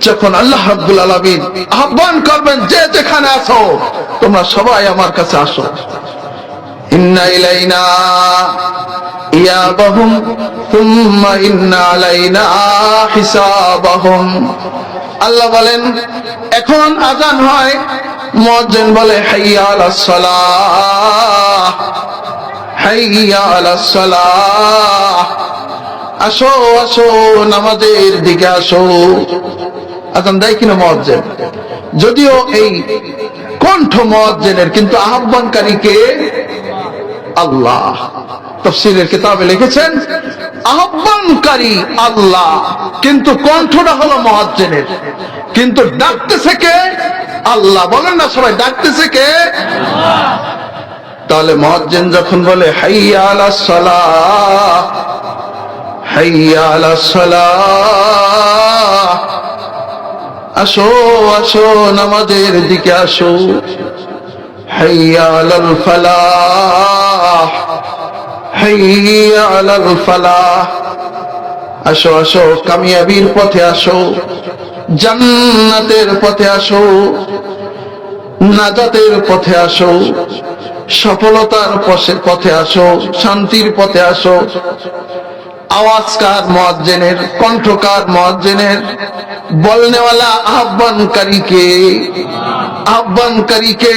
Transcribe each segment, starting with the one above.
যখন আল্লাহ রাব্বুল আলামিন আহ্বান করবেন যে যেখানে আছো তোমরা সবাই আমার কাছে আসো, ইন্না ইলাইনা ইয়াবাহুম সুম্মা ইন্না আলাইনা হিসাবাহুম। আল্লাহ বলেন এখন আযান হয়, মুয়াজ্জিন বলে হাইয়া আলাস সালাহ, হাইয়া আলাস সালাহ, আসো আসো নামাজের দিকে আসো। আযান দেয় কিনা মুয়াজ্জিন? যদিও এই কণ্ঠ মুয়াজ্জিনের, কিন্তু আহ্বানকারীকে আল্লাহ। তাফসীরের কিতাবে লিখেছেন আহ্বানকারী আল্লাহ, কিন্তু কণ্ঠটা হলো মুয়াজ্জিনের, কিন্তু ডাকতেছে কে? আল্লাহ। বলেন না সবাই, ডাকতেছে কে? আল্লাহ। তাহলে মুয়াজ্জিন যখন বলে হাইয়া আলাস সালাহ, হাইয়া আলাস সালাহ, আসো আসো নামাজের দিকে আসো, হাইয়া আলাল ফালাহ, হাইয়া আলাল ফালাহ, আসো আসো কামিয়াবির পথে আসো, জান্নাতের পথে আসো, নাজাতের পথে আসো, সফলতার পথে আসো, শান্তির পথে আসো। আওয়াজকার মুয়াজ্জিনের, কণ্ঠকার মুয়াজ্জিনের, বলনেওয়ালা আহ্বানকারীকে, আহ্বানকারীকে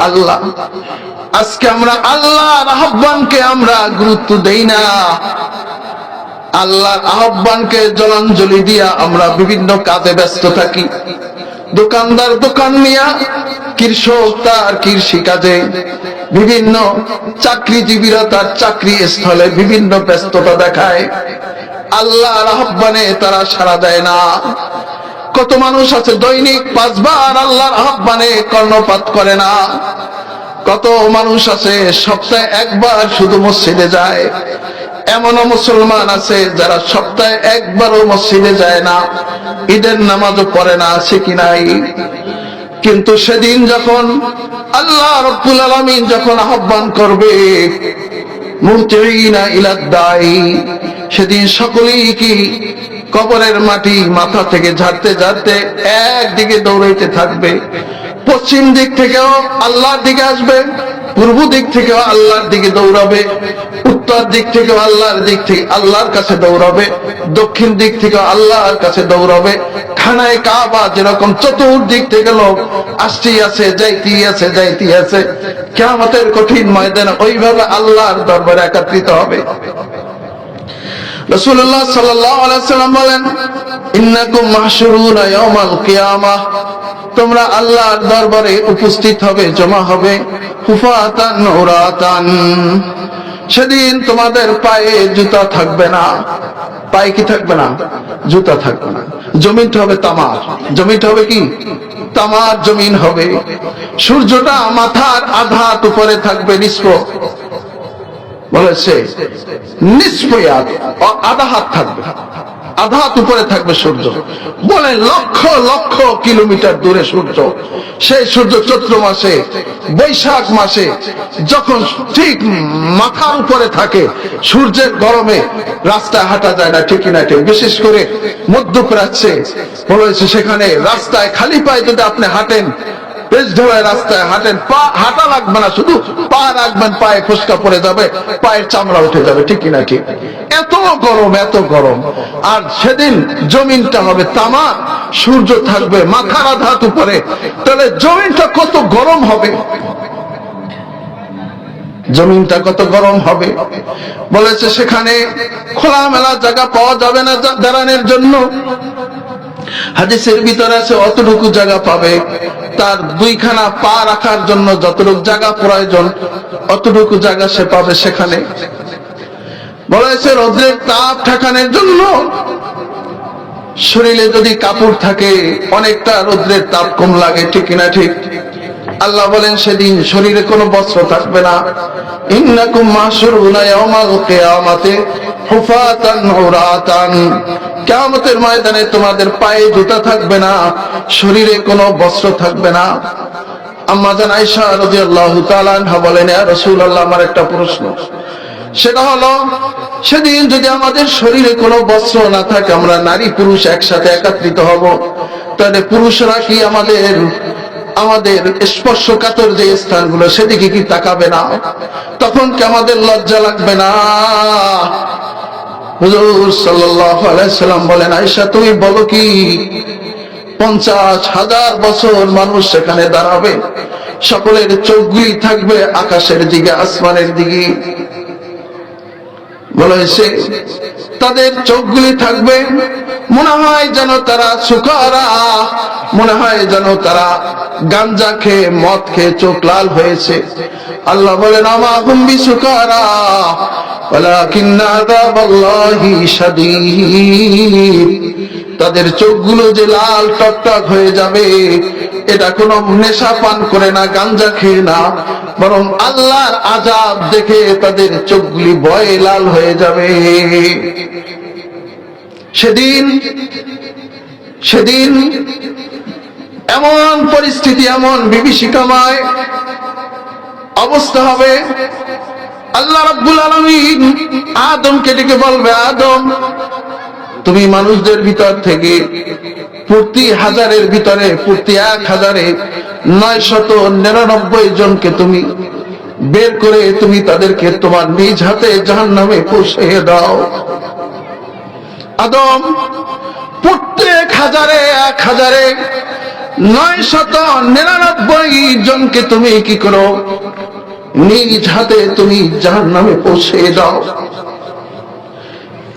আল্লাহ। আজকে আমরা আল্লাহর আহ্বানকে আমরা গুরুত্ব দেই না, আল্লাহর আহ্বানকে জলাঞ্জলি দিয়া আমরা বিভিন্ন কাজে ব্যস্ত থাকি। দোকানদার দোকান নিয়া, কৃষক তার কৃষি কাজে, বিভিন্ন চাকরিজীবীরা তার চাকরি স্থলে বিভিন্ন ব্যস্ততা দেখায়, আল্লাহর আহ্বানে তারা সাড়া দেয় না। কত মানুষ আছে দৈনিক 5 বার আল্লাহর আহ্বানে কর্ণপাত করে না। কত মানুষ আছে সপ্তাহে 1 বার শুধু মসজিদে যায়। এমনও মুসলমান আছে যারা সপ্তাহে 1 বারও মসজিদে যায় না, ঈদের নামাজও পড়ে না, আছে কি নাই? কিন্তু সেদিন যখন আল্লাহ রাব্বুল আলামিন যখন আহ্বান করবে মুহতিঈনা ইলাদ দাঈ, সেদিন সকলেই কি কবরের মাটি মাথা থেকে ঝাড়তে ঝাড়তে একদিকে দৌড়াইতে থাকবে। পশ্চিম দিক থেকেও আল্লাহর দিকে আসবে, পূর্ব দিক থেকেও আল্লাহর দিকে দৌড়াবে, উত্তর দিক থেকেও আল্লাহর দিক থেকে আল্লাহর কাছে দৌড়াবে, দক্ষিণ দিক থেকে আল্লাহর কাছে দৌড়াবে। খানায়ে কাবা যেরকম চতুর্দিক থেকে লোক আসতেই আছে, যাইতেই আছে, যাইতেই আছে। কিয়ামতের কঠিন ময়দানে ওইভাবে আল্লাহর দরবারে একত্রিত হবে। রাসূলুল্লাহ সাল্লাল্লাহু আলাইহি ওয়াসাল্লাম বলেন ইন্নাকুম মাহশুরুনা ইয়াউমাল কিয়ামাহ, তোমরা আল্লাহর দরবারে উপস্থিত হবে, জমা হবে। হুফাতান উরাতান, সেদিন তোমাদের পায়ে জুতা থাকবে না। পায়ে কি থাকবে না? জুতা থাকবে না। জমিনটা হবে তামার। জমিনটা হবে কি? তামার জমিন হবে। সূর্যটা মাথার আধা হাত উপরে থাকবে, নিষ্প বলেছে নিষ্পয়াত, আধা হাত থাকবে, আধা হাত উপরে থাকবে সূর্য। বলে লক্ষ লক্ষ কিলোমিটার দূরে সূর্য। সেই সূর্য চৈত্র মাসে, বৈশাখ মাসে যখন ঠিক মাথার উপরে থাকে, সূর্যের গরমে রাস্তায় হাঁটা যায় না, ঠিক না? ঠিক। বিশেষ করে মধ্যপ্রাচ্যে বলেছে সেখানে রাস্তায় খালি পায়ে যদি আপনি হাঁটেন, পেজ ঢোলায় রাস্তায় হাঁটেন, পা হাঁটা লাগবে না, শুধু পা রাখবেন, পায়ে ফুসকা পড়ে যাবে, পায়ের চামড়া উঠে যাবে, ঠিক কিনা? ঠিক। এত গরম, এত গরম। আর সেদিন জমিনটা হবে তামা, সূর্য থাকবে মাথার আধা হাত উপরে। তাহলে জমিনটা কত গরম হবে, জমিনটা কত গরম হবে। বলেছে সেখানে খোলামেলা জায়গা পাওয়া যাবে না দাঁড়ানোর জন্য। হাদিসের ভিতরে আছে অতটুকু জায়গা পাবে, তার 2খানা পা রাখার জন্য যতটুকু জায়গা প্রয়োজন অতটুকু জায়গা সে পাবে সেখানে। বলেছে রোদ্রের তাপ ঠেকানোর জন্য শরীরে যদি কাপড় থাকে অনেকটা রোদ্রের তাপ কম লাগে, ঠিক না? ঠিক। আল্লাহ বলেন সেদিন শরীরে কোনো বস্ত্র থাকবে না। ইন্নাকুম মাহশুরুনা ইয়াউমাল কিয়ামাতি হুফাতান উরাতান, কিয়ামতের ময়দানে তোমাদের পায়ে জুতা থাকবে না, শরীরে কোনো বস্ত্র থাকবে না। আম্মা জান আয়েশা রাদিয়াল্লাহু তাআলা আনহা বলেন, ইয়া রাসূলুল্লাহ, আমার একটা প্রশ্ন, সেটা হলো সেদিন যদি আমাদের শরীরে কোনো বস্ত্র না থাকে, আমরা নারী পুরুষ একসাথে একত্রিত হব, তাহলে পুরুষরা কি আমাদের স্পর্শকাতর যে স্থানগুলো সেদিকে কি তাকাবে না? তখন কি আমাদের লজ্জা লাগবে না? হুজুর সাল্লাল্লাহু আলাইহি সাল্লাম বলেন, আয়েশা তুমি বলো কি 50,000 বছর মানুষ সেখানে দাঁড়াবে, সকলের চোখগুলি থাকবে আকাশের দিকে, আসমানের দিকে। বলেছে তাদের চোখগুলি থাকবে, মনে হয় যেন তারা সুকারা, মনে হয় যেন তারা গাঞ্জা খেয়ে মদ খেয়ে চোখ লাল হয়েছে। আল্লাহ বলেন আমা হুম বিসুকারা ওয়ালাকিন্না আযাবাল্লাহি শাদীদ। তাদের চোখগুলো যে লাল টকটক হয়ে যাবে, এটা কোনো নেশা পান করে না, গাঞ্জা খেয়ে না, বরং আল্লাহর আযাব দেখে তাদের চোখগুলি ভয়ে লাল হয়ে যাবে। সেদিন এমন পরিস্থিতি, এমন বিভীষিকাময় অবস্থা হবে, আল্লাহ রাব্বুল আলামিন আদমকে ডেকে বলবে, আদম তুমি মানুষদের ভিতর থেকে প্রতি 1000-এর ভিতরে, প্রতি 1000-এ 999 জনকে তুমি বের করে তুমি তাদেরকে তোমার নিজ হাতে জাহান্নামে পৌঁছে দাও। আদম প্রত্যেক 1000-এ 999 জনকে তুমি কি করো, নিজ হাতে তুমি জাহান্নামে পৌঁছে দাও।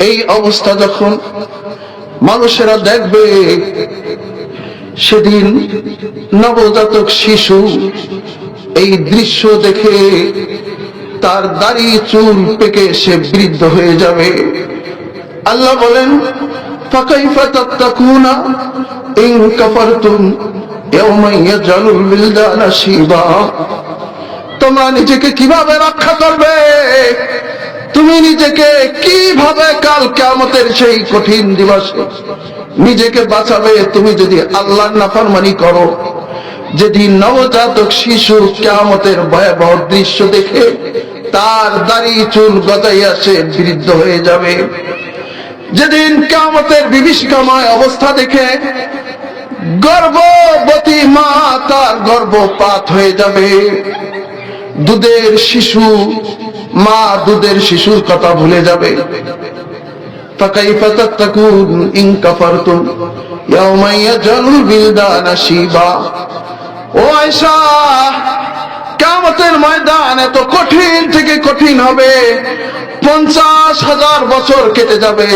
এই অবস্থা যখন মানুষেরা দেখবে, সেদিন নবজাতক শিশু এই দৃশ্য দেখে তার দাড়ি চুল পেকে সে বৃদ্ধ হয়ে যাবে। আল্লাহ বলেন ফাকাইফা তাত্তাকুনা ইন কাফারতুম ইয়াওমা ইয়াজালুল বিলদানা শিবা। তোমরা নিজেকে কিভাবে রক্ষা করবে, তুমি নিজেকে কিভাবে কাল কিয়ামতের সেই কঠিন দিবসে নিজেকে বাঁচাবে, তুমি যদি আল্লাহর নাফরমানি করো। যেদিন নবজাতক শিশু কিয়ামতের ভয়াবহ দৃশ্য দেখে তার দাড়ি চুল গজাইয়া সে বৃদ্ধ হয়ে যাবে, যেদিন কিয়ামতের বিভীষিকাময় অবস্থা দেখে গর্ভবতী মা তার গর্ভপাত হয়ে যাবে, দুধের শিশু মা দুধের শিশুর কথা ভুলে যাবে। ফাকাইফা তাত্তাকুন ইন কাফারতুম ইয়াওমা ইয়াজালুল বিলদানা শিবা। ও আয়েশা, কিয়ামতের ময়দান এত কঠিন থেকে কঠিন হবে, 50,000 বছর কেটে যাবে।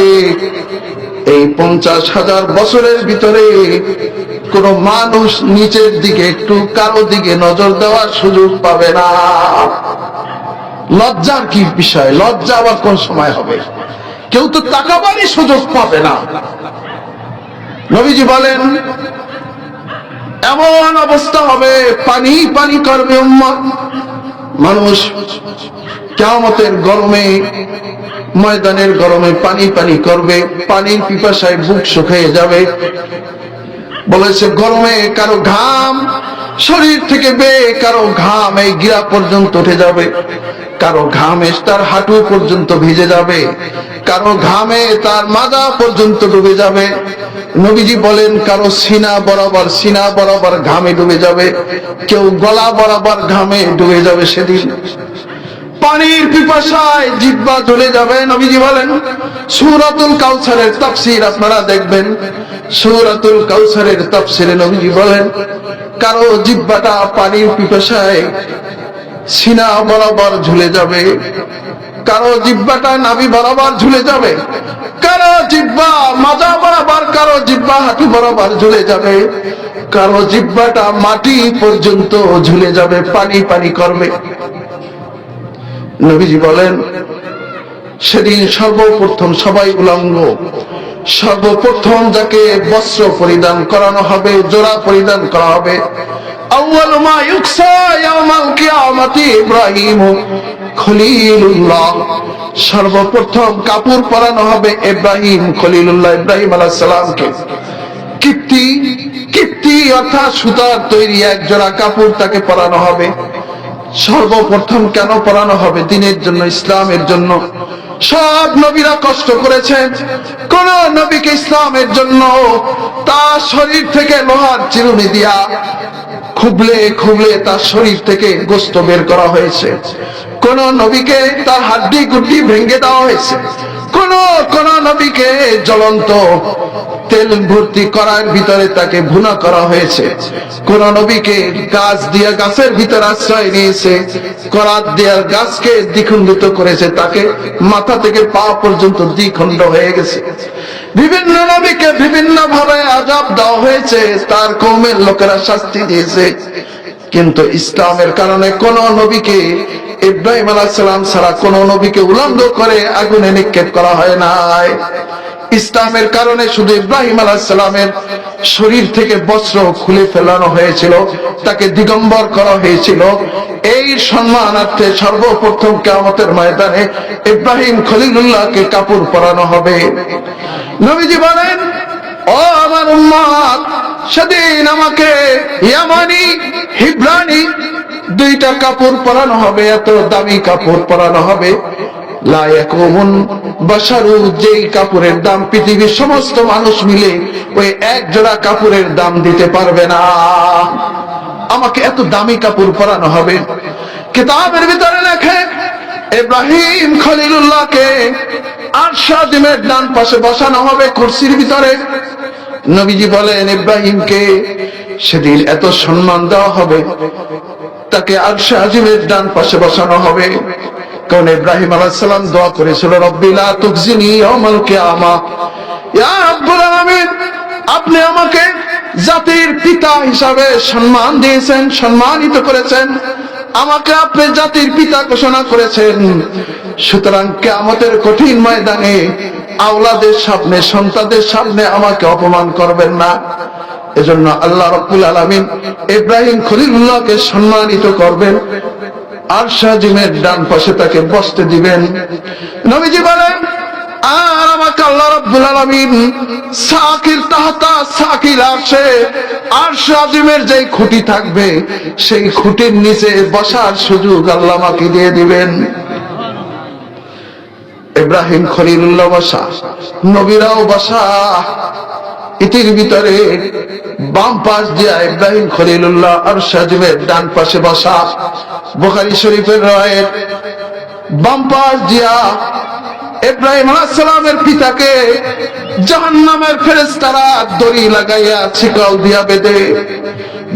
এই 50,000 বছরের ভিতরে কোন মানুষ নিচের দিকে একটু কারো দিকে নজর দেওয়ার সুযোগ পাবে না। লজ্জার কি বিষয়, লজ্জা আবার কোন সময় হবে? কেউ তো তাকাবারই সুযোগ পাবে না। নবীজি বলেন এমন অবস্থা হবে, পানি পানি করবে উম্মত। মানুষ কিয়ামতের গরমে, ময়দানের গরমে পানি পানি করবে, পানির পিপাসায় বুক শুকিয়ে যাবে। বলেছে গরমে কারো ঘাম শরীর থেকে বেয়ে কারো ঘাম এই গিরা পর্যন্ত উঠে যাবে, কারো ঘামে তার হাঁটু পর্যন্ত ভিজে যাবে, কারো ঘামে তার মাজা পর্যন্ত ডুবে যাবে। নবীজি বলেন কারো সিনা বরাবর ঘামে ডুবে যাবে, কেউ গলা বরাবর ঘামে ডুবে যাবে। সেদিন পানির পিপাসায় জিহ্বা জ্বলে যাবে। নবীজি বলেন সূরাতুল কাউসারের তাফসীর আপনারা দেখবেন, সূরাতুল কাউসারের তাফসীরে নবীজি বলেন কারো জিহ্বাটা পানির পিপাসায় সিনা বরাবর ঝুলে যাবে, কারো জিহ্বাটা নাভি বরাবর ঝুলে যাবে, কারো জিহ্বা মাজা বরাবর, কারো জিহ্বা হাঁটু বরাবর ঝুলে যাবে, কারো জিহ্বাটা মাটি পর্যন্ত ঝুলে যাবে, পানি পানি করবে। নবীজি বলেন সেদিন সর্বপ্রথম সবাই উলঙ্গ, সর্বপ্রথম যাকে বস্ত্র পরিধান করানো হবে, জোড়া পরিধান করা হবে। আউয়ালু মা ইউকসা ইয়াউমাল কিয়ামাতি ইব্রাহিম খলিলুল্লাহ। সর্বপ্রথম কাপড় পরানো হবে ইব্রাহিম খলিলুল্লাহ, ইব্রাহিম আলাইহিস সালামকে। কিপ্তি অর্থাৎ সুতার তৈরি এক জোড়া কাপড় তাকে পরানো হবে। সর্বপ্রথম কেন পড়ানো হবে? দিনের জন্য, ইসলামের জন্য। সব নবীরা কষ্ট করেছেন, কোন নবীকে ইসলামের জন্য তার শরীর থেকে লোহার চিরুনি দিয়া খুবলে খুবলে তার শরীর থেকে গোশত বের করা হয়েছে। কোন নবীকে তার হাড্ডি গুড্ডি ভেঙে দেওয়া হয়েছে। কোন নবীকে জ্বলন্ত তেল ভর্তি করার ভিতরে তাকে ভুনা করা হয়েছে। কোন নবীকে গাছ দিয়ে গাছের ভিতরে আশ্রয় নিয়েছে, করাত দিয়ে গাছকে দ্বিখণ্ডিত করেছে, তাকে মাথা থেকে পা পর্যন্ত দ্বিখণ্ড হয়ে গেছে। বিভিন্ন নবীকে বিভিন্ন ভাবে আযাব দেওয়া হয়েছে, তার কওমের লোকেরা শাস্তি দিয়েছে। কিন্তু ইসলামের কারণে কোন নবীকে, ইব্রাহিম আলাইহিস সালাম ছাড়া কোন নবীকে উলঙ্গ করে আগুনে নিক্ষেপ করা হয় নাই। ইসলামের কারণে শুধু ইব্রাহিম আলাইহিস সালামের শরীর থেকে বস্ত্র খুলে ফেলানো হয়েছিল, তাকে দিগম্বর করা হয়েছিল। এই সম্মানার্থে সর্বপ্রথম কিয়ামতের ময়দানে ইব্রাহিম খলিলুল্লাহকে কাপড় পরানো হবে। নবীজি বলেন, ও আমার উম্মত, সেদিন আমাকে ইয়ামানি, হিব্রানি দুইটা কাপড় পরানো হবে, এত দামি কাপড় পরানো হবে। লা ইয়াকুমুন বাশারু, যেই কাপড়ের দাম পৃথিবীর সমস্ত মানুষ মিলে ওই এক জোড়া কাপড়ের দাম দিতে পারবে না। আমাকে এত দামি কাপড় পরানো হবে। কিতাবের ভিতরে লেখে ইব্রাহিম খলিলুল্লাহকে আরশ আজিমের ডান পাশে বসানো হবে কুরসির ভিতরে। নবীজি বলেন, ইব্রাহিমকে সেদিন এত সম্মান দেওয়া হবে, তাকে আরশ আজিমের ডান পাশে বসানো হবে। কারণ ইব্রাহিম আলাইহিস সালাম দোয়া করেছিল, রব্বি লা তুখজিনি ইয়াউমাল কিয়ামা, ইয়া রাব্বুল আলামিন, আপনি আমাকে জাতির পিতা হিসাবে সম্মান দিয়েছেন, সম্মানিত করেছেন, আমাকে আপনি জাতির পিতা ঘোষণা করেছেন। সুতরাং কিয়ামতের কঠিন ময়দানে আওলাদের সামনে, সন্তানদের সামনে আমাকে অপমান করবেন না। এজন্য আল্লাহ রাব্বুল আলামিন ইব্রাহিম খলিলুল্লাহকে সম্মানিত করবেন, আরশ আজিমের ডান পাশে তাকে বসতে দিবেন। নবীজি বলেন, আর আমাকে আল্লাহ রাব্বুল আলামিন সাকির তাহতা সাকির আরশে, আরশ আজিমের যেই খুঁটি থাকবে সেই খুঁটির নিচে বসার সুযোগ আল্লাহ আমাকে দিয়ে দিবেন। ইব্রাহিম খলিলুল্লাহ বসা, নবীরাও বসা। ইতির ভিতরে বাম পাশ দিয়া ইব্রাহিম খলিলুল্লাহ আরশ আজিমের ডান পাশে বসা। বুখারী শরীফের রায়ের বাম পাশ দিয়া ইব্রাহিম আলাইহিস সালামের পিতাকে জাহান্নামের ফেরেশতারা দড়ি লাগাইয়া শিকল দিয়া বেঁধে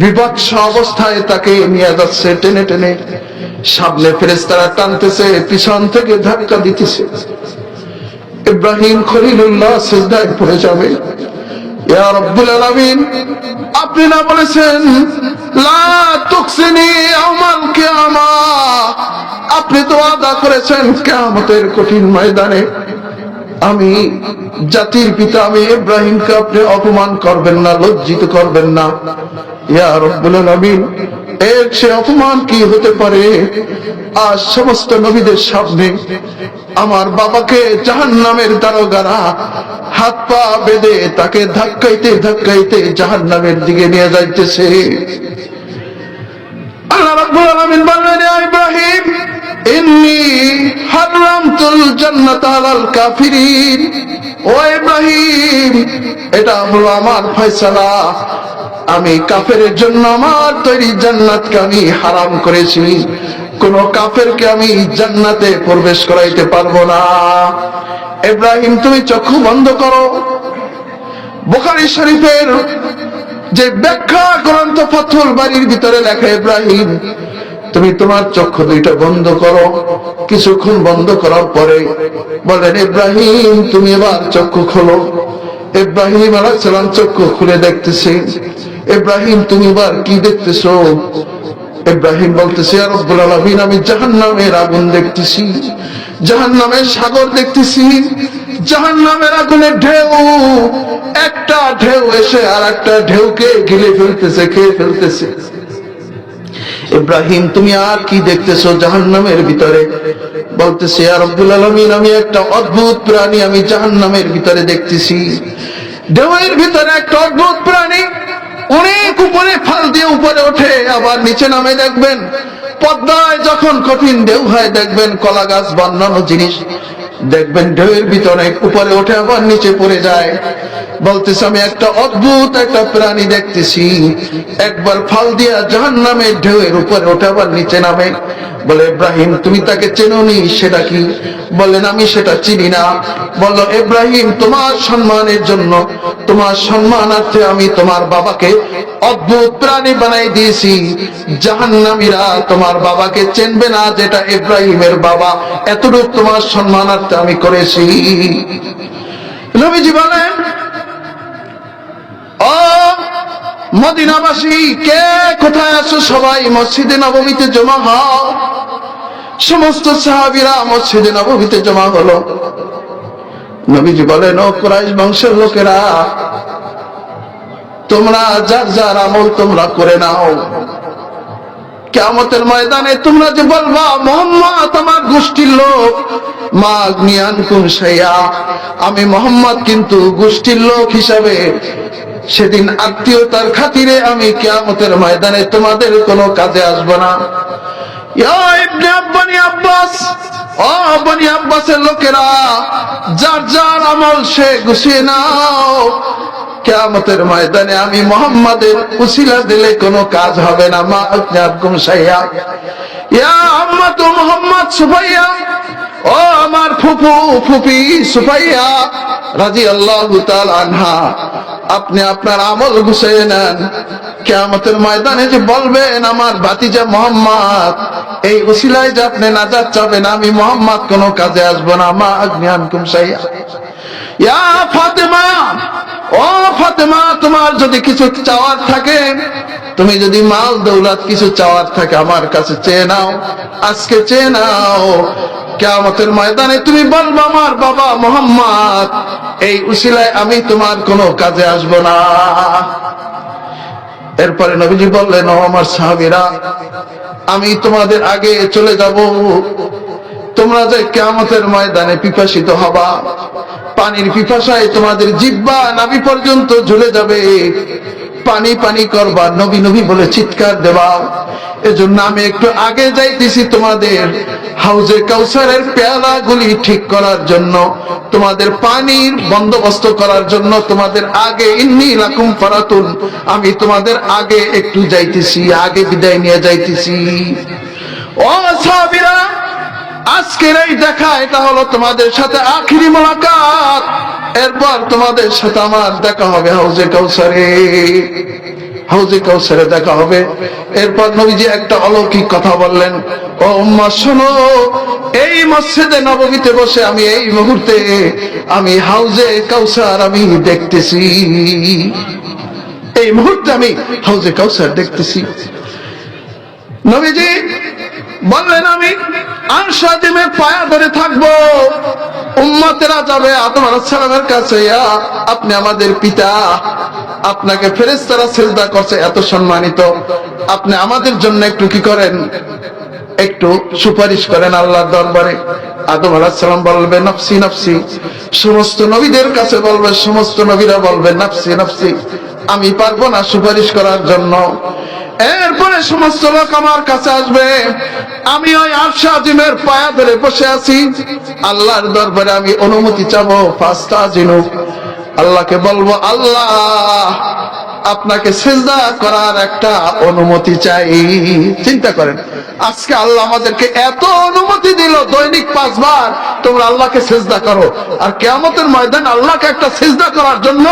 বিভৎস অবস্থায় তাকে নিয়ে যাচ্ছে টেনে টেনে। সামনে ফেরেশতারা টানতেছে, পিছন থেকে ধাক্কা দিতেছে। ইব্রাহিম খলিলুল্লাহ সিজদায় পড়ে যাবে। ইয়া রাব্বুল আলামিন, আপনি না বলেছেন লা তুকসিনি ইয়াউমাল কিয়ামা, আপনি তো ওয়াদা করেছেন কিয়ামতের কঠিন ময়দানে আমি জাতির পিতা, আমি ইব্রাহিমকে আপনি অপমান করবেন না, লজ্জিত করবেন না। ইয়া রাব্বুল আলামিন, এর সে অপমান কি হতে পারে? আজ সমস্ত নবীদের সামনে আমার বাবাকে জাহান্নামের দারোগারা হাত পা বেঁধে তাকে ধাক্কাইতে ধাক্কাইতে জাহান্নামের দিকে নিয়ে যাইতেছে। আল্লাহ রাব্বুল আলামিন বললেন, ইয়া ইব্রাহিম, ইন্নী হারামতুল জান্নাতা আলাল কাফিরিন, ও ইব্রাহিম, এটা হলো আমার ফয়সালা, আমি কাফেরের জন্য আমার তৈরি জান্নাতকে আমি হারাম করেছি। কোন কাফেরকে আমি জান্নাতে প্রবেশ করাইতে পারবো না। ইব্রাহিম, তুমি চক্ষু বন্ধ করো। বুখারী শরীফের যে ব্যাখ্যা গ্রন্থ ফাথুল বারীর ভিতরে লেখা, ইব্রাহিম, তুমি তোমার চক্ষু দুইটা বন্ধ করো। কিছুক্ষণ বন্ধ করার পরে বলেন, ইব্রাহিম, তুমি এবার চক্ষু খোলো। ইব্রাহিম আলাইহিস সালাম চক্ষু খুলে দেখতেছে। ইব্রাহিম, তুমি এবার কি দেখতেছো? ইব্রাহিম বলতেছে, ইয়া রাব্বুল আলামিন, আমি জাহান্নামের আগুন দেখতেছি, জাহান্নামের সাগর দেখতেছি, জাহান্নামের আগুনের ঢেউ, একটা ঢেউ এসে আর একটা ঢেউকে গিলে ফেলতেছে, খেয়ে ফেলতেছে। ইব্রাহিম, তুমি আর কি দেখতেছো জাহান্নামের ভিতরে? বলতেছে, ইয়া রাব্বুল আলামিন, আমি একটা অদ্ভুত প্রাণী আমি জাহান্নামের ভিতরে দেখতেছি। ঢেউয়ের ভিতরে একটা অদ্ভুত প্রাণী অনেক উপরে ফাল দিয়ে উপরে ওঠে, আবার নিচে নামে। দেখবেন পদ্মায় যখন কঠিন ঢেউ হয় দেখবেন কলা গাছ বা অন্যান্য জিনিস দেখবেন ঢেউয়ের ভিতরে উপরে ওঠে আবার নিচে পড়ে যায়। বলতেছে আমি একটা অদ্ভুত একটা প্রাণী দেখতেছি, একবার ফাল দিয়া জাহান্নামের ঢেউয়ের উপরে ওঠে আবার নিচে নামে। বলে ইব্রাহিম তুমি তাকে চেনোনি? সেটা কি? বলেন আমি সেটা চিনি না। বলল ইব্রাহিম তোমার সম্মানের জন্য, তোমার সম্মানার্থে আমি তোমার বাবাকে অদ্ভুত প্রাণী বানাই দিয়েছি। জাহান্নামীরা তোমার বাবাকে চিনবে না, যেটা ইব্রাহিমের বাবা, এতটুকু তোমার সম্মানার্থে আমি করেছি। নবীজি বলেন ও মদিনাবাসী, কে কোথায় আছো সবাই মসজিদে নববীতে জমা হও। সমস্ত সাহাবীরা মসজিদে নববীতে জমা হলো। নবীজি বলেন ও কুরাইশ বংশের লোকেরা, তোমরা যার যার আমল তোমরা করে নাও। কিয়ামতের ময়দানে তোমরা যে বলবা মুহাম্মদ আমার গোষ্ঠীর লোক, মা আগনিয়ানকুম শাইয়া, আমি মুহাম্মদ কিন্তু গোষ্ঠীর লোক হিসাবে সেদিন আত্মীয়তার খাতিরে আমি কিয়ামতের ময়দানে তোমাদের কোনো কাজে আসবো না। ইয়া ইবনে বনি আব্বাস, ও বনি আব্বাসের লোকেরা, যার যার আমল সে গুছিয়ে নাও। কিয়ামতের ময়দানে আমি মুহাম্মাদের উসিলা দিলে কোনো কাজ হবে না। মা আগনিয়ানকুম শাইয়া, ইয়া আম্মাতু মুহাম্মদ সুফাইয়া, ও আমার ফুফু ফুফি সুফাইয়া রাদিয়াল্লাহু তাআলা আনহা, আপনি আপনার আমল গুছিয়ে নেন। কিয়ামতের ময়দানে যে বলবেন আমার ভাতিজা মুহাম্মদ, এই উসিলায় যে আপনি নাজাত চাবেন, আমি মুহাম্মদ কোনো কাজে আসবো না। মা আগনিয়ানকুম শাইয়া, ইয়া ফাতেমা, ও ফাতেমা তোমার যদি কিছু চাওয়ার থাকে, তুমি যদি মাল দৌলত কিছু চাওয়ার থাকে আমার কাছে চেয়ে নাও, আজকে চেয়ে নাও। কিয়ামতের ময়দানে তুমি বলবা আমার বাবা মুহাম্মদ, এই উসিলায় আমি তোমার কোনো কাজে আসব না। এরপরে নবীজি বললেন ও আমার সাহাবীরা, আমি তোমাদের আগে চলে যাব। তোমরা যে কিয়ামতের ময়দানে পিপাসিত হবা, পানির পিপাসায় তোমাদের জিহ্বা নাভি পর্যন্ত ঝুলে যাবে, পানি পানি করবা, নবী নবী বলে চিৎকার দেবা। এজন্য আমি একটু আগে যাইতেছি তোমাদের হাউজে কাউসারের পেয়ালাগুলি ঠিক করার জন্য, তোমাদের পানির বন্দোবস্ত করার জন্য তোমাদের আগে ইন্নী লাকুম ফারাতুন, আমি তোমাদের আগে একটু যাইতেছি, আগে বিদায় নিয়ে যাইতেছি। ও সাহাবীরা, আজকের এই দেখা এটা হলো তোমাদের সাথে আখিরি মোলাকাত। এরপর তোমাদের সাথে আমার দেখা হবে হাউজে কাউসারে, হাউজে কাউসারে দেখা হবে। এরপর নবীজি একটা অলৌকিক কথা বললেন, ও উম্মাহ শোনো, এই মসজিদে নববীতে বসে আমি এই মুহূর্তে আমি হাউজে কাউসার আমি দেখতেছি, এই মুহূর্তে আমি হাউজে কাউসার দেখতেছি। নবীজি বললেন আমি আরশ আজিমের পায়া ধরে থাকবো, উম্মতেরা যাবে আদম আলাইহিস সালামের কাছে, আপনি আমাদের পিতা, আপনাকে ফেরেশতারা সিজদা করছে, এত সম্মানিত, আপনি আমাদের জন্য একটু কি করেন, একটু সুপারিশ করেন আল্লাহর দরবারে। আদম আলাইহিস সালাম বলবে নফসি নফসি, সমস্ত নবীদের কাছে বলবে, সমস্ত নবীরা বলবে নফসি নফসি, আমি পারবো না সুপারিশ করার জন্য। এরপরে সমস্ত লোক আমার কাছে আসবে, আমি ওই আরশ আজিমের পায়া ধরে বসে আছি, আল্লাহর দরবারে আমি অনুমতি চাবো। ফাস্তাজিনু, আল্লাহকে বলবো আল্লাহ আপনাকে সিজদা করার একটা অনুমতি চাই। চিন্তা করেন, আজকে আল্লাহ আমাদেরকে এত অনুমতি দিল, দৈনিক 5 বার তোমরা আল্লাহকে সিজদা করো, আর কিয়ামতের ময়দানে আল্লাহকে একটা সিজদা করার জন্য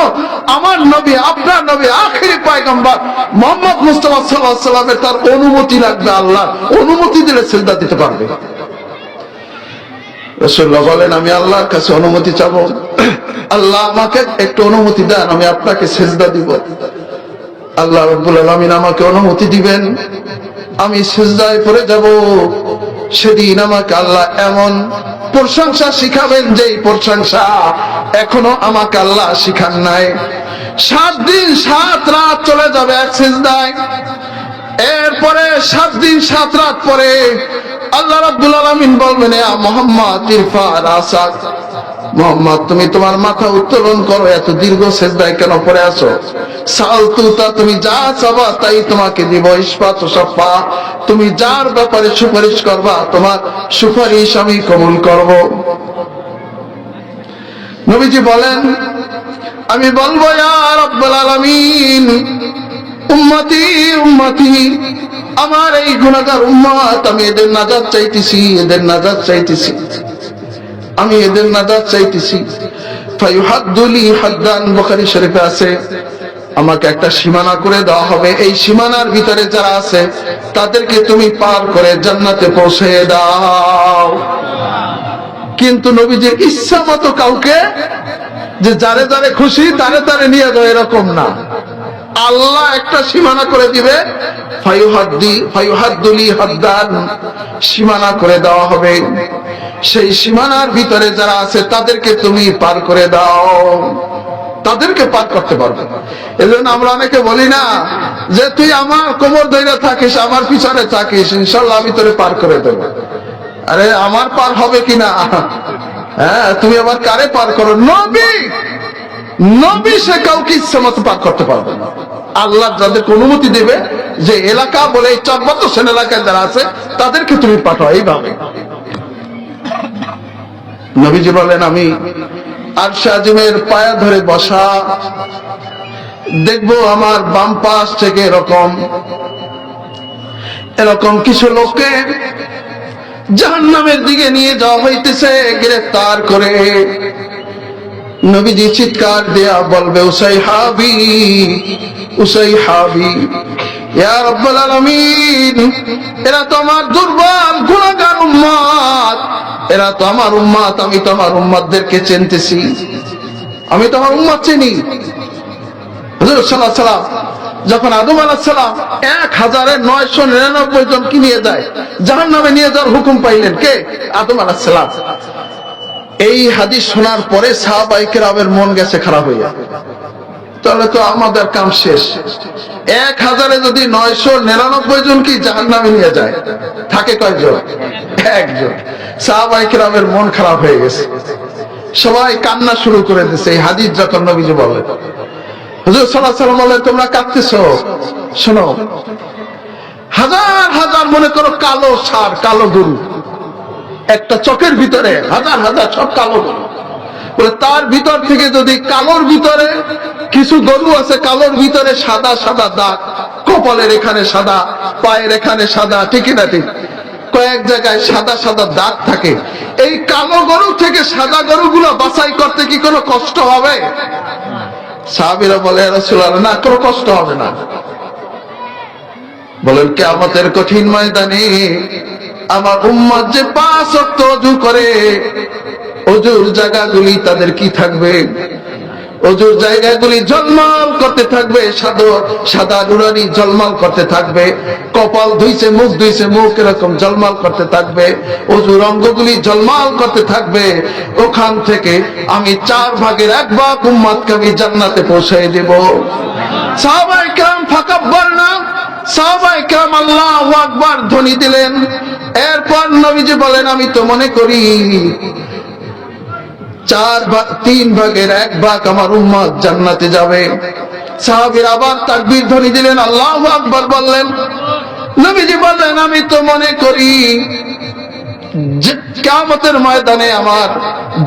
আমার নবী, আপনার নবী, আখিরি পয়গম্বর মুহাম্মদ মুস্তাফা সাল্লাল্লাহু আলাইহি ওয়াসাল্লামের তার অনুমতি লাগবে। আল্লাহ অনুমতি দিলে সিজদা দিতে পারবে। রাসূলুল্লাহ বলেন আমি আল্লাহর কাছে অনুমতি চাবো, আল্লাহ আমাকে একটু অনুমতি দেন, আমি আপনাকে সিজদা দিব। আল্লাহ রাব্বুল আলামিন আমাকে অনুমতি দিবেন, আমি সিজদায় পড়ে যাব। সেদিন আমাকে আল্লাহ এমন প্রশংসা শিখাবেন, যেই প্রশংসা এখনো আমাকে আল্লাহ শিখান নাই। 7 দিন 7 রাত চলে যাবে এক সিজদায়। এরপরে 7 দিন 7 রাত পরে আল্লাহ রাব্বুল আলামিন বলবেন ইয়া মুহাম্মদ ইরফা রাসাক, মোহাম্মদ তুমি তোমার মাথা উত্তোলন করো, এত দীর্ঘ সেজদায় কেন পড়ে আছো? সালতুতা, তুমি যা চাবা তাই তোমাকে দিব। ইসপাত সাফা, তুমি যার ব্যাপারে সুপারিশ করবা তোমার সুপারিশ আমি কবুল করব। নবীজি বলেন, আমি বলবো ইয়া রাব্বুল আলামিন, উম্মতি উম্মতি, আমার এই গুনাহগার উম্মত, আমি এদের নাজাত চাইতেছি, এদের নাজাত চাইতেছি, আমি এদের নাজাত চাইতেছি। ফায়ুহাদ্দুলি হাদ্দান, বুখারী শরীফে আছে, আমাকে একটা সীমানা করে দেওয়া হবে, এই সীমানার ভিতরে যারা আছে তাদেরকে তুমি পার করে জান্নাতে পৌঁছে দাও। কিন্তু নবীজির ইচ্ছা মতো কাউকে যে যারে যারে খুশি তারে তারে নিয়ে যাও এরকম না, আল্লাহ একটা সীমানা করে দিবে। ফায়ুহাদ্দুলি হাদ্দান, সীমানা করে দেওয়া হবে, সেই সীমানার ভিতরে যারা আছে তাদেরকে তুমি পার করে দাও, তাদেরকে পার করতে পারবে। এজন্য আমরা অনেকে বলি না যে তুই আমার কোমর ধরে থাকিস, আমার পিছনে থাকিস, ইনশাল্লাহ আমি তোরে পার করে দেব। আরে আমার পার হবে কিনা? হ্যাঁ, তুমি আবার কারে পার করো? নবী, নবী সে কাউকে ইচ্ছা মতো পার করতে পারবে না। আল্লাহ যাদেরকে অনুমতি দেবে যে এলাকা বলে এই ৪ সেন এলাকায় যারা আছে তাদেরকে তুমি পাঠাও। এইভাবে নবীজি বলেন, আমি আরশে আজিমের পায়া ধরে বসা দেখবো, আমার বাম পাশ থেকে এরকম এরকম কিছু লোককে জাহান্নামের দিকে নিয়ে যাওয়া হইতেছে গ্রেফতার করে। নবীজি চিৎকার দেয়া বলবে, উসাইহাবি উসাইহাবি, ইয়া রাব্বুল আলামিন, এরা তো আমার দুর্বল গুনাহগার উম্মত, এরা তো আমার উম্মত, আমি তো আমার উম্মতদেরকে চিনতেছি, আমি তো আমার উম্মত চিনি। হুজুর সাল্লাল্লাহু আলাইহি ওয়াসাল্লাম যখন আদম আলাইহিস সালাম 1999 জনকে নিয়ে যায় জাহান্নামে নিয়ে যাওয়ার হুকুম পাইলেন কে? আদম আলাইহিস সালাম। এই হাদিস শোনার পরে সাহাবায়ে কেরামের মন গেছে খারাপ হইয়া, তাহলে তো আমাদের কাম শেষ। 1000-এ যদি 999 জন কি জাহান্নামে নিয়ে যায়, থাকে কয়জন? একজন। সাহাবায়ে কেরামের মন খারাপ হয়ে গেছে, সবাই কান্না শুরু করে দিয়েছে। এই হাদিস যখন নবীজি বলেন, হুজুর সাল্লাল্লাহু আলাইহি ওয়াসাল্লাম বলেন, তোমরা কাঁদতেছো, শোনো, হাজার হাজার মনে করো কালো ষাঁড়, কালো গরু, একটা চকের ভিতরে হাজার হাজার সব কালো গরু, বলে তার ভিতর থেকে যদি কালোর ভিতরে কিছু গরু আছে, কালোর ভিতরে সাদা সাদা দাগ, কপালের এখানে সাদা, পায়ের এখানে সাদা, ঠিক না ঠিক, কয়েক জায়গায় সাদা সাদা দাগ থাকে, এই কালো গরু থেকে সাদা গরুগুলো বাছাই করতে কি কোনো কষ্ট হবে? সাহাবীরা বলে, ইয়া রাসূলুল্লাহ, না, কোনো কষ্ট হবে না। বলেন, কিয়ামতের কঠিন ময়দানে আমার উম্মত যে 5 ওয়াক্ত ওযু করে, ওযুর জায়গাগুলি তাদের কি থাকবে? ওযুর জায়গাগুলি ঝলমল করতে থাকবে, সাদা নুরানি ঝলমল করতে থাকবে। কপাল ধুইছে, মুখ ধুইছে, মুখ এরকম ঝলমল করতে থাকবে, ওযুর অঙ্গগুলি ঝলমল করতে থাকবে। ওখান থেকে আমি 4/1 ভাগ উম্মতকে আমি জান্নাতে পৌঁছায় দেব। সাহাবায়ে কেরাম ফাকাব্বার না, সাহাবায়ে কেরাম আল্লাহু আকবার ধ্বনি দিলেন। এরপর নবীজি বলেন, আমি তো মনে করি 3/1 ভাগ আমার উম্মত জান্নাতে যাবে। সাহাবীরা আবার তাকবীর ধ্বনি দিলেন, আল্লাহু আকবার বললেন। নবীজি বললেন, আমি তো মনে করি কিয়ামতের ময়দানে আমার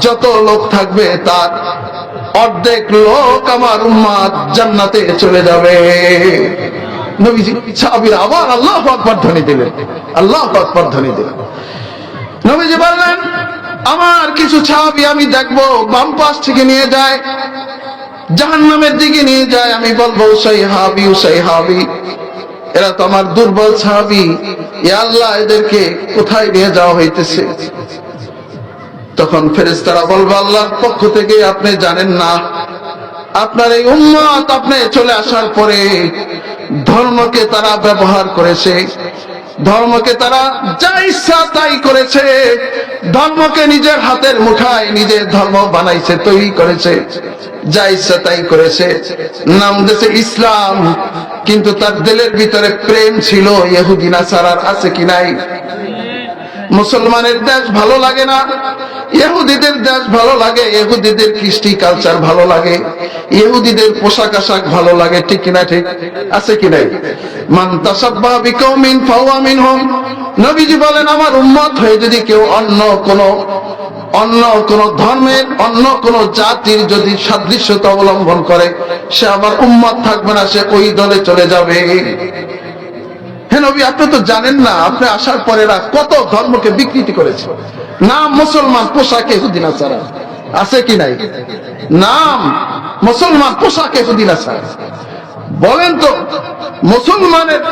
যত লোক থাকবে তার অর্ধেক লোক আমার উম্মত জান্নাতে চলে যাবে। নবীজি, সাহাবীরা আবার আল্লাহু আকবার ধ্বনি দিলেন, আল্লাহু আকবার ধ্বনি দিলেন। নবীজি বললেন, আমার কিছু সাহাবী আমি দেখবো বাম পাশ থেকে নিয়ে যায়, জাহান্নামের দিকে নিয়ে যায়। আমি বলবো, উসাইহাবি উসাইহাবি, এরা তো আমার দুর্বল সাহাবী, ইয়া আল্লাহ, এদেরকে কোথায় নিয়ে যাওয়া হইতেছে? তখন ফেরেশতারা বলবে, আল্লাহর পক্ষ থেকে আপনি জানেন না, আপনার এই উম্মত আপনি চলে আসার পরে ধর্মকে তারা ব্যবহার করেছে, ধর্মকে তারা যা ইচ্ছা তাই করেছে, ধর্মকে নিজের হাতের মুঠায় নিজের ধর্ম বানাইছে, তৈরি করেছে, যা ইচ্ছা তাই করেছে, নাম দিয়েছে ইসলাম, কিন্তু তার দিলের ভিতরে প্রেম ছিল ইহুদি নাসারার, আছে কি নাই? মুসলমানের দেশ ভালো লাগে না, ইহুদিদের দেশ ভালো লাগে, ইহুদিদের কৃষ্টি কালচার ভালো লাগে, ইহুদিদের পোশাক আশাক ভালো লাগে, ঠিক কিনা? ঠিক আছে কি নাই? মান তাসাব্বাহা বিকওমিন ফাহুয়া মিনহুম। নবীজি বলেন, আমার উম্মত হয়ে যদি কেউ অন্য কোন ধর্মের, অন্য কোন জাতির যদি সাদৃশ্যতা অবলম্বন করে, সে আমার উম্মত থাকবে না, সে ওই দলে চলে যাবে। হে নবী, আপনি তো জানেন না, আপনি আসার পরে কত ধর্মকে বিকৃতি করেছে। নাম মুসলমান, পোশাকে ইহুদি নাসারা, আছে কি নাই? নাম মুসলমান, পোশাকে ইহুদি নাসারা। বলেন তো, মুসলমানের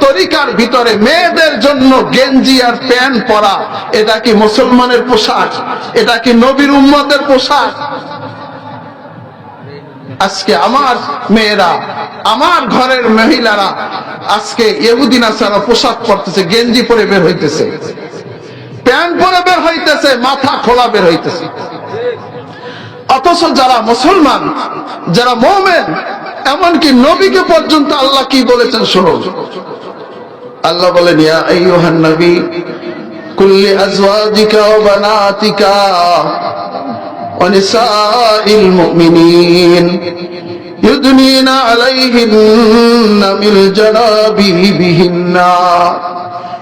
তরিকার ভিতরে মেয়েদের জন্য গেঞ্জি আর প্যান্ট পরা, এটা কি মুসলমানের পোশাক? এটা কি নবীর উম্মতের পোশাক? আজকে আমার মেয়েরা, আমার ঘরের মহিলারা আজকে ইহুদি নাসারা পোশাক পরতেছে, গেঞ্জি পরে বের হইতেছে, প্যান্ট পরে বের হইতেছে, মাথা খোলা বের হইতেছে। অথচ যারা মুসলমান, যারা মুমিন, এমনকি নবীকে পর্যন্ত আল্লাহ কি বলেছেন শুনুন। আল্লাহ বলেন, ইয়া আইয়ুহান নবী কুল্লি আজওয়াজিকা ওয়া বানাতিকা ওয়া নিসাইল মুমিনিন ইউদনিনা আলাইহিন্না মিন জালাবিবিহিন্না।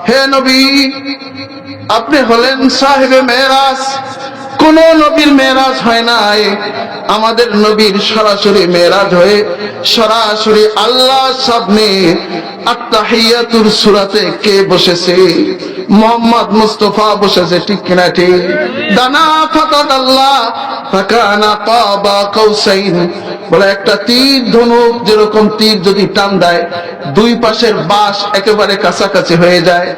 হে নবী, আপনি হলেন সাহেবে মেরাজ। কোন নবীর মেরাজ হয় নাই, আমাদের নবীর সরাসরি মেরাজ হয়ে সরাসরি আল্লাহর সামনে আত্তাহিয়াতুর সূরাতে কে বসেছে? মুহাম্মদ মুস্তাফা বসেছে, ঠিক কিনা? ঠিক। দানা ফাতাত আল্লাহ ফাকানা কাবা কাউসাইন। বলে একটা তীর ধনুক যেরকম তীর যদি টান দেয়, দুই পাশের বাঁশ একেবারে কাছাকাছি হয়ে যায়,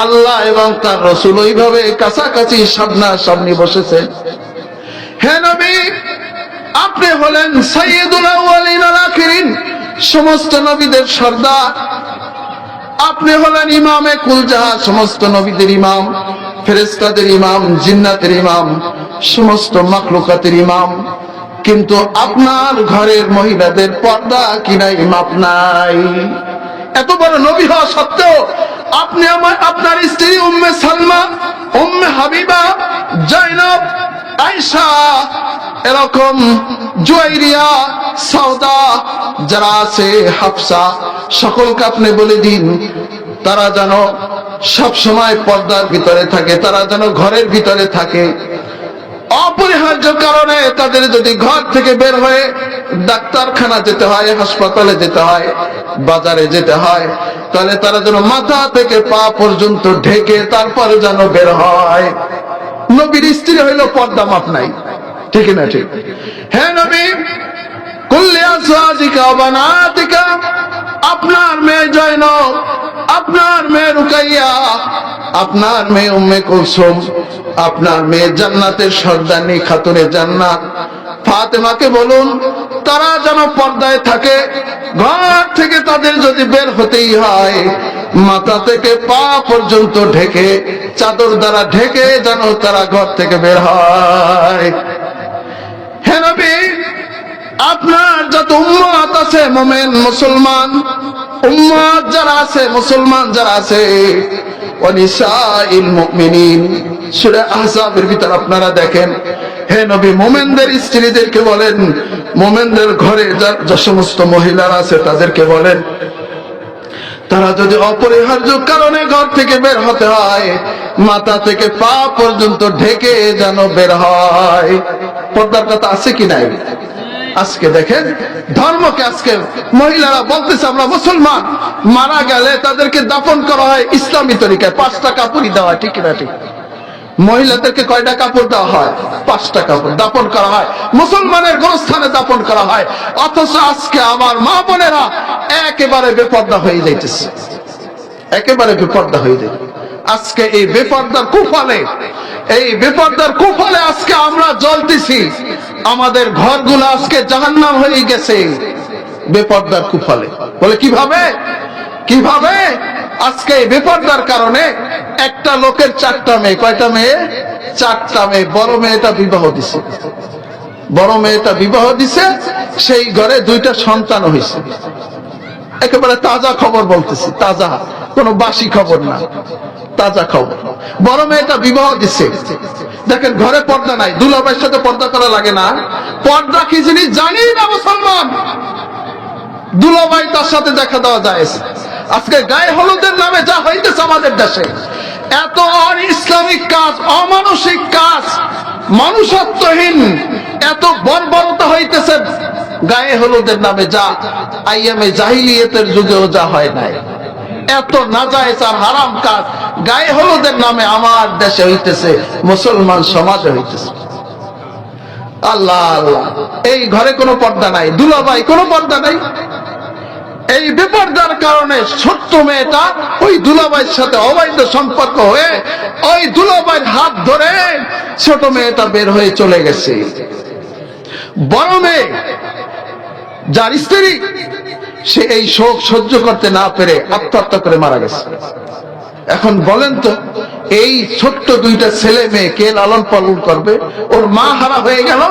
আল্লাহ এবং তার রাসূল ওইভাবে কাছাকাছি সামনাসামনি বসেছেন। হে নবী, আপনি হলেন সাইয়্যিদুল আউয়ালিন ওয়াল আখিরিন, সমস্ত নবীদের সর্দার। আপনি হলেন ইমামে কুলজাহা, সমস্ত নবীদের ইমাম, ফেরেশতাদের ইমাম, জিন্নাতের ইমাম, সমস্ত মাখলুকাতের ইমাম। কিন্তু আপনার ঘরের মহিলাদের পর্দা কি নাই? মাপ নাই। এত বড় নবী হওয়া সত্ত্বেও আপনি আপনার স্ত্রী উম্মে সালমা, উম্মে হাবিবা, জাইনব, আয়েশা, এরকম জুয়াইরিয়া, সাউদা যারা আছে, হাফসা, সকলকে আপনি বলে দিন তারা যেন সব সময় পর্দার ভিতরে থাকে, তারা যেন ঘরের ভিতরে থাকে। অপরিহার্য কারণে তাদের যদি ঘর থেকে বের হয়ে ডাক্তারখানা যেতে হয়, হাসপাতালে যেতে হয়, বাজারে যেতে হয়, তাহলে তারা যেন মাথা থেকে পা পর্যন্ত ঢেকে তারপরে যেন বের হয়। নবীর স্ত্রী হইল পর্দা মাপ নাই, ঠিক না? ঠিক। হ্যাঁ নবী, কুল্লি আজওয়াজিকা ওয়া বানাতিকা, আপনার মেয়ে জয়নব, আপনার মেয়ে রুকাইয়া, আপনার মেয়ে উম্মে কুলসুম, আপনার মেয়ে জান্নাতের সর্দারনি খাতুনে জান্নাত ফাতেমাকে বলুন তারা যেন পর্দায় থাকে। ঘর থেকে তাদের যদি বের হতেই হয়, মাথা থেকে পা পর্যন্ত ঢেকে, চাদর দ্বারা ঢেকে যেন তারা ঘর থেকে বের হয়। হে নবী, আপনার যত উম্মত আছে, মুমিন মুসলমান উম্মত যারা আছে, মুসলমান যারা আছে, ওয়া নিসাইল মুমিনিন, সূরা আহজাবের ভিতর আপনারা দেখেন, হে নবী মুমিনদের স্ত্রীদেরকে বলেন, মুমিনদের ঘরে যে সমস্ত মহিলারা আছে তাদেরকে বলেন, তারা যদি অপরিহার্য কারণে ঘর থেকে বের হতে হয়, মাথা থেকে পা পর্যন্ত ঢেকে যেন বের হয়। পর্দার কথা আছে কি নাই? আজকে দেখেন ধর্মকে, আজকে মহিলারা বলতেছে আমরা মুসলমান, মারা গেলে তাদেরকে দাফন করা হয় ইসলামী তরিকায়, 5টা কাপড় দেওয়া হয়, ঠিক না? ঠিক। মহিলাদেরকে কয়টা কাপড় দেওয়া হয়? 5টা কাপড় দাফন করা হয়, মুসলমানের গোরস্থানে দাফন করা হয়। অথচ আজকে আমার মা বোনেরা একেবারে বেপর্দা হয়ে যাইতেছে, একেবারে বেপর্দা হয়ে যায়। আজকে এই বেপর্দার কুফলে, এই বেপর্দার কুফলে আজকে আমরা জ্বলতেছি, আমাদের ঘরগুলো আজকে জাহান্নাম হয়ে গেছে বেপর্দার কুফলে। বলে কিভাবে? কিভাবে? আজকে এই বেপর্দার কারণে একটা লোকের 4টা মেয়ে, কয়টা মেয়ে? 4টা মেয়ে। বড় মেয়েটা বিবাহ দিছে, বড় মেয়েটা বিবাহ দিছে, সেই ঘরে 2টা সন্তান হয়েছে। একেবারে তাজা খবর বলতেছি, তাজা, কোনো বাসি খবর না, তাজা খবর। বড় মেয়েটা বিবাহ দিচ্ছে, দেখেন ঘরে পর্দা নাই, দুলাভাইয়ের সাথে পর্দা করা লাগে না? পর্দা কি জিনিস জানি না মুসলমান। দুলাভাই তার সাথে দেখা দেওয়া যায়। আজকে গায়ে হলুদের নামে যা হইতেছে আমাদের দেশে, এত অন ইসলামিক কাজ, অমানসিক কাজ, মানুষত্বহীন এত বর্বরতা হইতেছে গায়ে হলুদের নামে, যা আইয়ামে জাহিলিয়াতের যুগেও যা হয় নাই। এত নাজায়েজ আর হারাম কাজ গায়ে হলুদের নামে আমার দেশে হইতেছে, মুসলমান সমাজে হইতেছে। আল্লাহ আল্লাহ, এই ঘরে কোনো পর্দা নাই, দুলাভাই কোনো পর্দা নাই। এই বেপরদার কারণে ছোট্ট মেয়েটা ওই দুলাভাইয়ের সাথে অবৈধ সম্পর্ক হয়ে ওই দুলাভাইয়ের হাত ধরে ছোট মেয়েটা বের হয়ে চলে গেছে। বড় মেয়ে যার স্ত্রী, সে এই শোক সহ্য করতে না পেরে আত্মহত্যা করে মারা গেছে। এখন বলেন তো, এই ছোট্ট দুইটা ছেলে মেয়ে কে লালন পালন করবে? ওর মা হারা হয়ে গেল,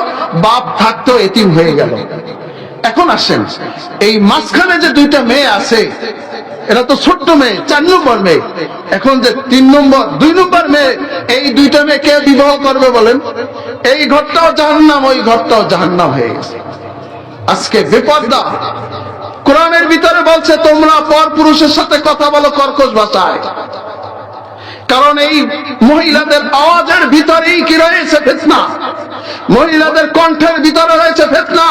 বাপ থাকতো এতিম হয়ে গেল। এখন আসেন, এই মাঝখানে যে দুইটা মেয়ে আছে, এরা তো ছোট্ট মেয়ে, 4 নম্বর মেয়ে। এখন যে 2 নম্বর মেয়ে, এই দুইটা মেয়ে কে বিবাহ করবে বলেন? এই ঘরটাও জাহান্নাম, ওই ঘরটাও জাহান্নাম হয়ে গেছে। আজকে বেপরদা। কোরআনের ভিতরে বলছে তোমরা পর পুরুষের সাথে কথা বলো কর্কশ ভাষায়, কারণ এই মহিলাদের আওয়াজের ভিতরেই কি রয়েছে? ফিতনা। মহিলাদের কণ্ঠের ভিতরে রয়েছে ফিতনা।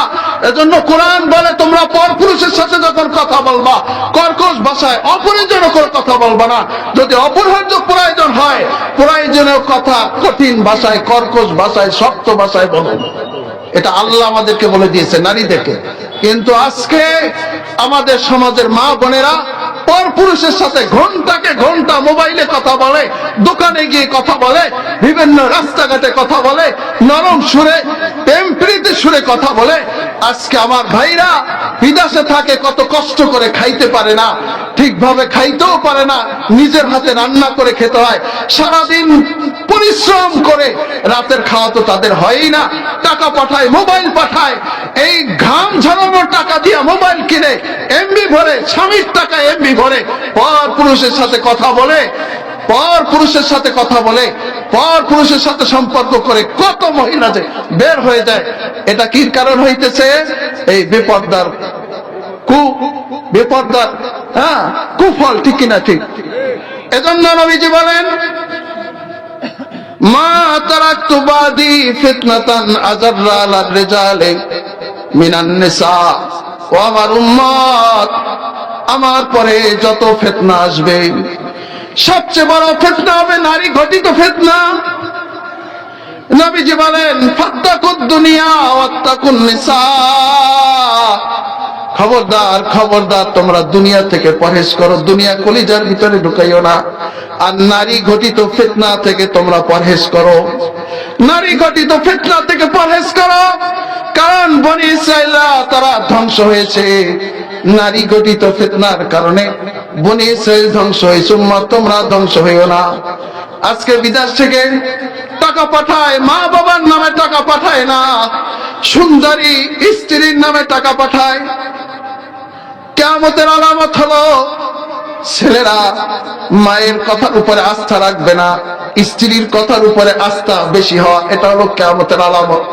এজন্য কোরআন বলে তোমরা পর পুরুষের সাথে যখন কথা বলবা কর্কশ ভাষায়, অপ্রয়োজনীয় করে কথা বলবা না। যদি অপরিহার্য প্রয়োজন হয়, প্রয়োজনীয় কথা কঠিন ভাষায়, কর্কশ ভাষায়, শক্ত ভাষায় বলো। এটা আল্লাহ আমাদেরকে বলে দিয়েছে নারীদেরকে। কিন্তু আজকে আমাদের সমাজের মা বোনেরা পর পুরুষের সাথে ঘন্টাকে ঘন্টা মোবাইলে কথা বলে, দোকানে গিয়ে কথা বলে, বিভিন্ন রাস্তাঘাটে কথা বলে, নরম সুরে প্রেমপ্রীতি সুরে কথা বলে। আজকে আমার ভাইরা বিদেশে থাকে, কত কষ্ট করে খাইতে পারে না, ঠিকভাবে খাইতেও পারে না, নিজের হাতে রান্না করে খেতে হয়, সারাদিন পরিশ্রম করে রাতের খাওয়া তো তাদের হয়ই না, টাকা পাঠায়, মোবাইল পাঠায়, এই ঘাম ঝরানোর টাকা দিয়ে মোবাইল কিনে এমবি ভরে, স্বামীর টাকা এমবি ভরে পর পুরুষের সাথে কথা বলে, পর পুরুষের সাথে কথা বলে, পর পুরুষের সাথে সম্পর্ক করে কত মহিলা যে বের হয়ে যায়। এটা কি কারণ হইতেছে? এই বেপরদার বেপরদার কুফল, ঠিক কিনা? ঠিক। এজন্য নবীজি বলেন মা তারাকতু বাদি ফিতনাতান আযাররা আলার রিজালি মিনান নিসা। ও আমার উম্মত, আমার পরে যত ফিতনা আসবে, সবচেয়ে বড় ফিতনা হবে নারী ঘটিত ফিতনা। নবীজি বলেন ফাত্তাকুদ দুনিয়া ওয়াত্তাকুন নিসা। খবরদার খবরদার, তোমরা দুনিয়া থেকে পরহেজ করো, দুনিয়া কলিজার ভিতরে ঢুকাইও না। আর নারী ঘটিত ফিতনা থেকে তোমরা পরহেজ করো, নারী ঘটিত ফিতনা থেকে পরহেজ করো। কারণ বনি ইসরাইলরা তারা ধ্বংস হয়েছে নারী ঘটিত ফিতনার কারণে। বনি ইসরাইল ধ্বংস হয়েছে, উম্মত তোমরা ধ্বংস হইও না। আজকে বিদেশ থেকে টাকা পাঠায়, মা বাবার নামে টাকা পাঠায় না, সুন্দরী স্ত্রীর নামে টাকা পাঠায়। কিয়ামতের আলামত হলো ছেলেরা মায়ের কথার উপরে আস্থা রাখবে না, স্ত্রীর কথার উপরে আস্থা বেশি হওয়া, এটা হলো কিয়ামতের আলামত।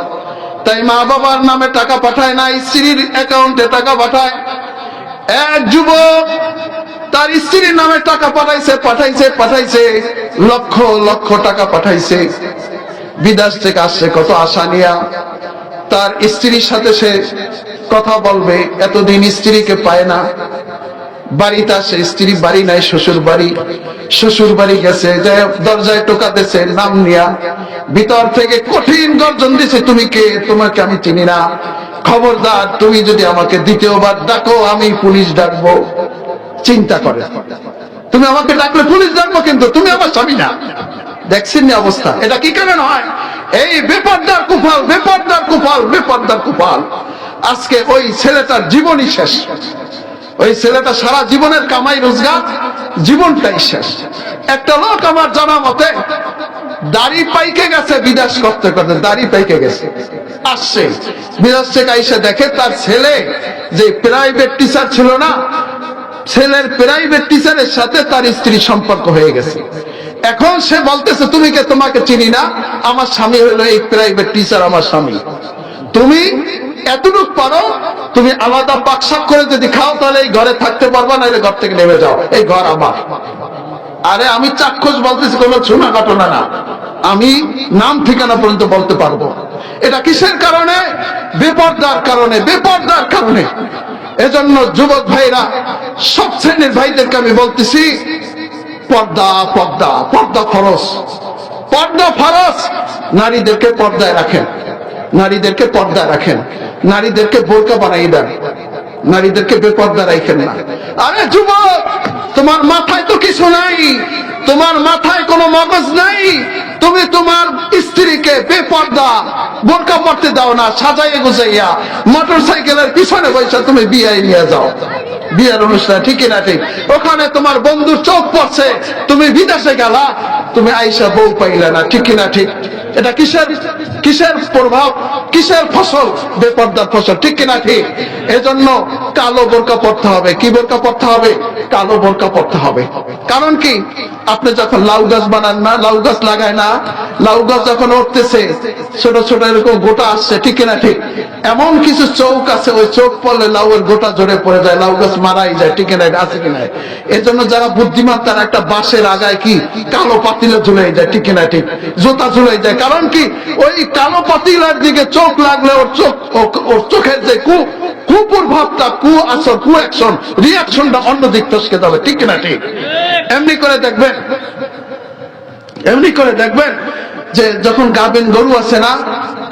তাই মা বাবার নামে টাকা পাঠায় না, স্ত্রীর অ্যাকাউন্টে টাকা পাঠায়। এক যুবক তার স্ত্রীর নামে টাকা পাঠাইছে, লক্ষ লক্ষ টাকা পাঠাইছে। বিদেশ থেকে আসছে কত আশা নিয়া, তার স্ত্রীর সাথে সে কথা বলবে, এতদিন স্ত্রীকে পায় না। বাড়িতে আসে, স্ত্রী বাড়ি নাই, শ্বশুর বাড়ি গেছে, দরজায় টোকা দিয়েছে নাম নিয়া, ভিতর থেকে কঠিন গর্জন দিছে, তুমি কে? তোমাকে আমি চিনি না, খবরদার তুমি যদি আমাকে দ্বিতীয়বার ডাকো আমি পুলিশ ডাকবো। চিন্তা করে, তুমি আমাকে ডাকলে পুলিশ ডাকবো, কিন্তু তুমি আমার স্বামী না। দেখছেন না অবস্থা? এটা কি কারণ হয়? এই বেপরদার কুফল, বেপরদার কুফল, বেপরদার কুফল। আজকে ওই ছেলেটার জীবনই শেষ। ওই ছেলেটা সারা জীবনের কামাই রোজগার, জীবনটাই শেষ। একটা লোক আমার জানা মতে দাড়ি পাইকে গেছে, বিদেশ করতে করতে দাড়ি পাইকে গেছে, আসছে বিদেশ থেকে আইসা দেখে তার ছেলে যে প্রাইভেট টিচার ছিল না, ছেলের প্রাইভেট টিচারের সাথে তার স্ত্রীর সম্পর্ক হয়ে গেছে। এখন সে বলতেছে তুমি কে, তোমাকে চিনি না, আমার স্বামী হলো এই প্রাইভেট টিচার, আমার স্বামী। তুমি এতটুক পারো, তুমি আলাদা পাকশাক করে যদি খাও তাহলে এই ঘরে থাকতে পারবা না, ঘর থেকে নেমে যাও, এই ঘর আমার। আরে আমি চাক্ষুষ বলতেছি, কোনো শোনা ঘটনা না, আমি নাম ঠিকানা পর্যন্ত বলতে পারবো। এটা কিসের কারণে? বেপরদার কারণে, বেপরদার কারণে। এজন্য যুবক ভাইরা, সব শ্রেণীর ভাইদেরকে আমি বলতেছি, পর্দা পর্দা পর্দা ফরজ, পর্দা ফরজ। নারীদেরকে পর্দায় রাখেন, নারীদেরকে পর্দায় রাখেন, নারীদেরকে বোরকা বানাই দেন, নারীদেরকে বেপর্দা রাখেন না। আরে যুবক, তোমার মাথায় তো কিছু নাই, তোমার মাথায় কোনো মগজ নাই, তুমি তোমার স্ত্রীকে বেপর্দা বোরকা পড়তে দাও না, সাজাইয়ে গুজাইয়া মোটর সাইকেলের পিছনে বসে তুমি বিয়ে নিয়ে যাও, বিয়ের অনুষ্ঠান, ঠিক না ঠিক? ওখানে তোমার বন্ধুর চোখ পড়ছে, তুমি বিদেশে গেলা, তুমি আইসা বউ পাইলে না, ঠিক না ঠিক? এটা কিসের কিসের প্রভাব, কিসের ফসল? বেপর্দার ফসল, ঠিক কিনা ঠিক? এজন্য কালো বোরকা পড়তে হবে। কি বোরকা পড়তে হবে? কালো বোরকা পড়তে হবে। কারণ কি? আপনি যখন লাউ গাছ বানান না, লাউ গাছ লাগায় না, লাউ গাছ যখন উঠতেছে ছোট ছোট এরকম গোটা আসছে, ঠিক কিনা ঠিক? এমন কিছু চৌক আছে, ওই চোখ পড়লে লাউয়ের গোটা ঝরে পড়ে যায়, লাউ গাছ মারাই যায়, ঠিক কিনা? আছে কিনা? এজন্য যারা বুদ্ধিমান তারা একটা বাঁশের আগায় কি কালো পাতিলে ঝুলে যায়, ঠিক কিনা ঠিক? জুতা ঝুলে যায়। কারণ কি? ওই কালো পাতিলার দিকে চোখ লাগলে ওর চোখের যে কুপ্রভাবটা, আসর, অ্যাকশন, রিয়াকশনটা অন্য দিক টসকে যাবে, ঠিক কিনা ঠিক? এমনি করে দেখবেন, এমনি করে দেখবেন যে যখন গাভিন গরু আছে না,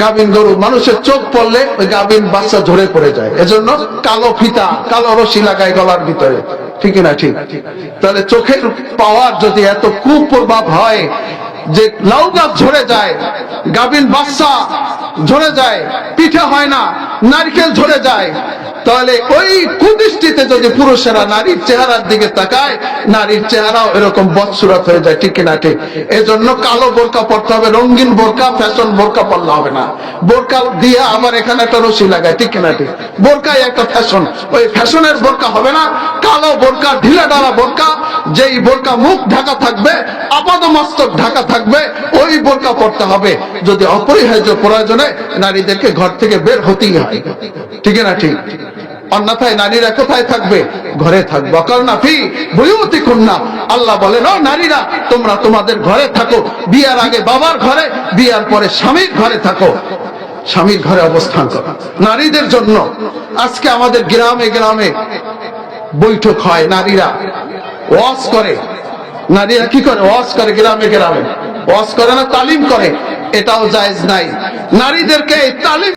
গাভিন গরু মানুষের চোখ পড়লে ওই গাভিন বাচ্চা ঝরে পড়ে যায়। এজন্য কালো ফিতা, কালো রশি লাগায় গলার ভিতরে, ঠিক না ঠিক? তাহলে চোখের পাওয়ার যদি এত কুপ্রভাব হয় যে লাউ গাছ ঝরে যায়, গাভিন বাচ্চা ঝরে যায়, পিঠে হয় না, নারকেল ঝরে যায়, তাহলে ওই কুদৃষ্টিতে যদি পুরুষেরা নারীর চেহারার দিকে তাকায়, নারীর চেহারাও এরকম বদসুরত হয়ে যায়, ঠিক কিনা ঠিক? এজন্য কালো বোরকা পড়তে হবে, রঙিন বোরকা, ফ্যাশন বোরকা পড়লে হবে না। বোরকা দিয়ে আবার এখানে একটা রশি লাগায়, ঠিক কিনা ঠিক? বোরকাই একটা ফ্যাশন, ওই ফ্যাশনের বোরকা হবে না। কালো বোরকা, ঢিলা ঢালা বোরকা, যেই বোরকা মুখ ঢাকা থাকবে, আপাদমস্তক ঢাকা থাকবে, ওই বোরকা পড়তে হবে। যদি অপরিহার্য প্রয়োজনে নারীদেরকে ঘর থেকে বের হতেই হয়, ঠিক না ঠিক? অন্যথায় নারীরা কোথায় থাকবে? ঘরে থাকবে। অকারণা ফি বুয়ুতিকুন্না, আল্লাহ বলেন, ও নারীরা তোমরা তোমাদের ঘরে থাকো। বিয়ার আগে বাবার ঘরে, বিয়ার পরে স্বামীর ঘরে থাকো, স্বামীর ঘরে অবস্থান করো। নারীদের জন্য আজকে আমাদের গ্রামে গ্রামে বৈঠক হয়, নারীরা ওয়াজ করে। নারীরা কি করে? ওয়াজ করে, গ্রামে গ্রামে ওয়াজ করে না, তালিম করে। এটাও জায়েজ নাই। নারীদেরকে এই তালিম